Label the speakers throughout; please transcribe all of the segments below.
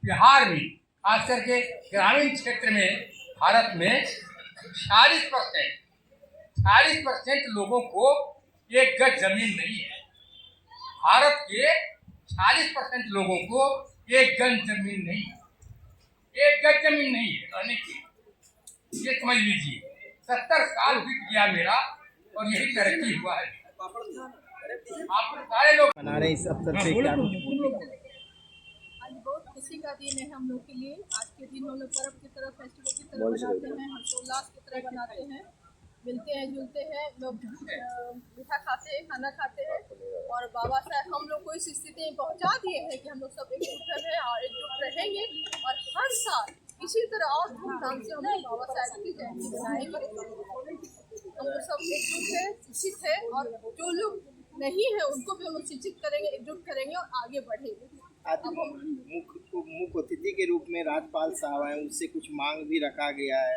Speaker 1: बिहार में खास करके ग्रामीण क्षेत्र में भारत में 46% लोगों को एक गज जमीन नहीं है। भारत के 40% लोगों को एक गज जमीन नहीं है, एक गज जमीन नहीं है रहने की। ये समझ लीजिए 70 साल बीत गया मेरा और यही तरक्की हुआ है। आप सारे लोग
Speaker 2: मना रहे इस अवसर पे क्या
Speaker 3: आज बहुत खुशी का दिन है हम लोग के लिए। आज के दिन हम लोग पर्व की तरह, फेस्टिवल की तरह मनाते हैं, हर्षोल्लास की तरह बनाते हैं, मिलते हैं जुलते हैं, लोग मीठा खाते हैं, खाना खाते हैं। और बाबा साहब हम लोग को इस स्थिति में पहुंचा दिए हैं कि हम लोग सब एकजुट हैं और एकजुट रहेंगे। और हर साल इसी तरह और धूमधाम से हम लोग बाबा साहब की जयंती मनाएंगे। हम लोग सब एकजुट है, शिक्षित है, और जो लोग नहीं है उनको भी हम लोग शिक्षित करेंगे, एकजुट करेंगे और आगे बढ़ेंगे।
Speaker 2: आज मुख्य अतिथि के रूप में राज्यपाल साहब हैं, उससे कुछ मांग भी रखा गया है।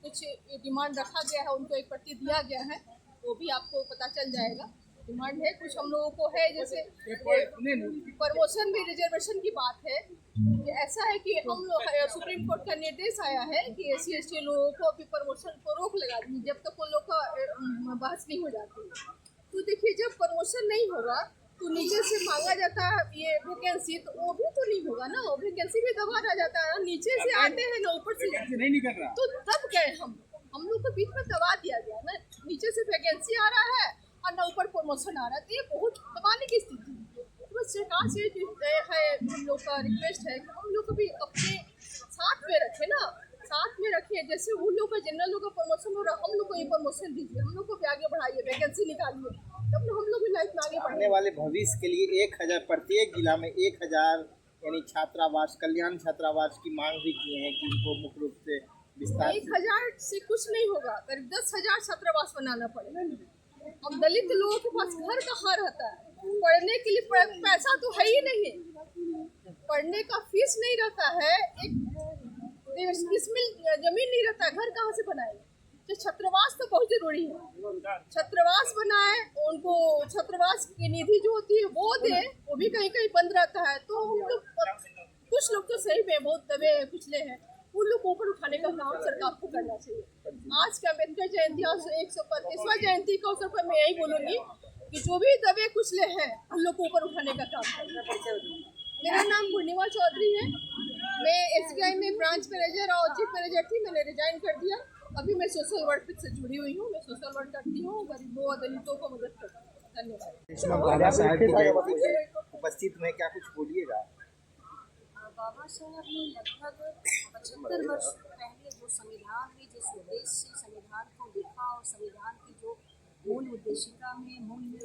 Speaker 3: कुछ डिमांड रखा गया है, उनको एक पट्टी दिया गया है, वो भी आपको पता चल जाएगा। डिमांड है कुछ हम लोगों को है, जैसे प्रमोशन में रिजर्वेशन की बात है। ऐसा है कि हम लोग सुप्रीम कोर्ट का निर्देश आया है कि SC/ST लोगों को अभी प्रमोशन को रोक लगा दी जब तक उन लोग का बहस नहीं हो जाती। तो देखिए जब प्रमोशन नहीं होगा तो नीचे से मांगा जाता है ये वैकेंसी, तो वो भी तो नहीं होगा ना, वो वैकेंसी भी दबा रह जाता है। नीचे से आते हैं ना, ऊपर से
Speaker 1: नहीं निकल रहा,
Speaker 3: तो तब गए हम लोग को बीच में दबा दिया गया ना। नीचे से वैकेंसी आ रहा है और ना ऊपर प्रमोशन आ रहा है, तो ये बहुत दबाने की स्थिति है। तो बस सरकार से है हम लोग का रिक्वेस्ट है कि हम लोग को भी अपने साथ में रखे ना, साथ में रखिए। जैसे उन लोग का जनरल लोग का प्रमोशन हो रहा है, हम लोग को ये प्रमोशन दीजिए, हम लोग को भी आगे बढ़ाइए, वैकेंसी निकालिए, तब हम लोग भी लाइफ में आगे बढ़ेंगे।
Speaker 2: आने वाले भविष्य के लिए 1000 प्रत्येक जिला में 1000 यानी छात्रावास, कल्याण छात्रावास की मांग भी की है कि उनको मुख्य रूप से विस्तार
Speaker 3: 1000 से कुछ नहीं होगा, करीब 10,000 छात्रावास बनाना पड़ेगा। अब दलित लोगों के पास घर कहाँ रहता है, पढ़ने के लिए पैसा तो है ही नहीं, पढ़ने का फीस नहीं रहता है, इसमें जमीन नहीं रहता है, घर कहाँ से बनाएंगे। तो छात्रावास तो बहुत जरूरी है, छात्रावास बनाए, उनको छात्रावास की निधि जो होती है वो दे, वो भी कहीं कहीं बंद रहता है। तो हम लोग कुछ लोग तो सही में बहुत दबे पिछले हैं, उन लोग को ऊपर उठाने का काम सरकार को करना चाहिए। आज का अम्बेडकर जयंती और 135वां जयंती के अवसर पर मैं यही बोलूंगी कि जो भी दबे कुचले हैं उन लोग को ऊपर उठाने का काम करना चाहिए। मेरा नाम पूर्णिमा चौधरी है, मैं SBI में ब्रांच मैनेजर और चीफ मैनेजर थी, मैंने रिजाइन कर दिया। अभी मैं सोशल वर्क से जुड़ी हुई हूँ, मैं सोशल वर्क करती हूँ, गरीबों और दलितों को मदद करती हूँ। धन्यवाद।
Speaker 2: बाबा साहब की जयंती पे उपस्थित में क्या कुछ बोलिएगा?
Speaker 4: बाबा साहब ने लगभग 75 वर्ष पहले जो संविधान में जिस उद्देश्य से संविधान को लिखा और संविधान की जो मूल उद्देशिका में मूल्य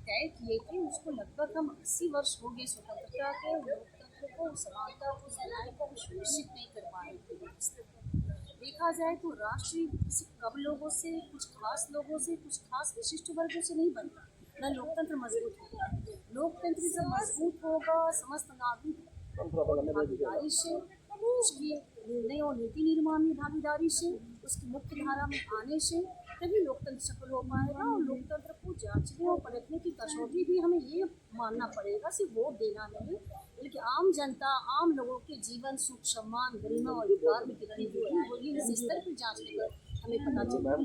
Speaker 4: तय किए थे, उसको लगभग हम 80 वर्ष हो गए स्वतंत्रता के, लोकतंत्र को, समानता को, न्याय को सुनिश्चित नहीं कर पा रहे थे। देखा जाए तो राष्ट्र सिर्फ कम लोगों से, कुछ खास लोगों से, कुछ खास विशिष्ट वर्गों से नहीं बनता, न लोकतंत्र मजबूत होगा। लोकतंत्र जब मजबूत होगा समस्त नागरिक भागीदारी से, उसकी निर्णय और नीति निर्माण में भागीदारी से, उसकी मुख्य धारा में आने से, तभी लोकतंत्र सफल हो पाएगा। और लोकतंत्र को जांचने और परखने की कसौटी भी हमें ये मानना पड़ेगा, सिर्फ वोट देना नहीं, बल्कि आम जनता, आम लोगों के जीवन, सुख, सम्मान, गरिमा और अधिकार में कितनी वृद्धि होगी, इस स्तर पर जांचने पर हमें पता चलता है।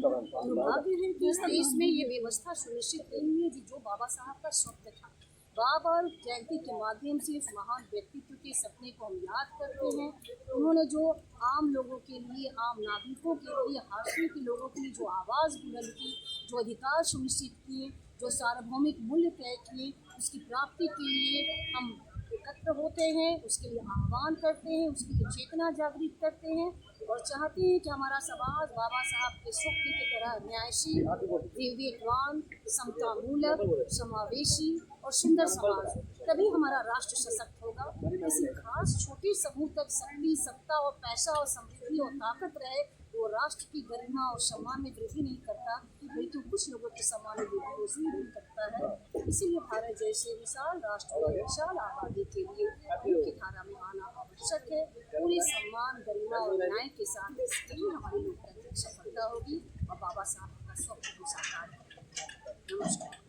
Speaker 4: दुर्भाग्य है कि इस देश में ये व्यवस्था सुनिश्चित नहीं है जो बाबा साहब का स्वप्न था। बाबा जयंती के माध्यम से इस महान व्यक्तित्व के सपने को हम याद करते हैं। उन्होंने जो आम लोगों के लिए, आम नागरिकों के लिए, हाशिए के लोगों के लिए जो आवाज़ बुलंद की, जो अधिकार सुनिश्चित किए, जो सार्वभौमिक मूल्य तय किए, उसकी प्राप्ति के लिए हम एकत्र होते हैं, उसके लिए आह्वान करते हैं, उसके लिए चेतना जागृत करते हैं और चाहते हैं कि हमारा समाज बाबा साहब के स्वप्न की तरह न्यायशील, विवेकवान, समतामूलक, समावेशी और सुंदर समाज हो, तभी हमारा राष्ट्र सशक्त होगा। किसी खास छोटे समूह तक शक्ति, सत्ता और पैसा और समृद्धि और ताकत रहे, वो राष्ट्र की गरिमा और सम्मान में वृद्धि नहीं करता, बल्कि कुछ लोगों के सम्मान में वृद्धि नहीं करता है। इसीलिए भारत जैसे विशाल राष्ट्र में विशाल आबादी के लिए मुख्य धारा में आना आवश्यक है। पूरे सम्मान, गरिमा और न्याय के साथ ही हमारी लोकतंत्र सफलता होगी और बाबा साहब का स्वप्न साकार होगा। नमस्कार।